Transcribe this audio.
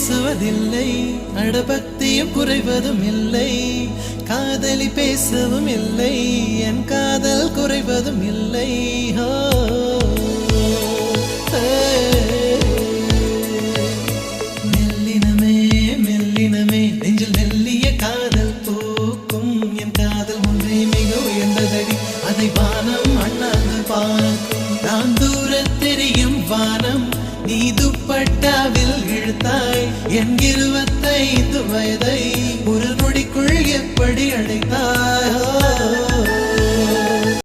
பேசுவதில்லை, அடபக்தியும் குறைவதும் இல்லை, காதலி பேசவும் இல்லை, என் காதல் குறைவதும் இல்லை. மெல்லினமே மெல்லினமே நெஞ்சில் மெல்லிய காதல் பூக்கும், என் காதல் ஒன்றே மிக உயர்ந்ததடி, அதை வானம் அண்ணாந்து பார்க்கும். நான் தூர தெரியும் வானம், நீ துப்பட்டாவில் இழுத்தாய் என் 25 வயதை ஒரு நொடிக்குள் எப்படி அழைத்தாய்.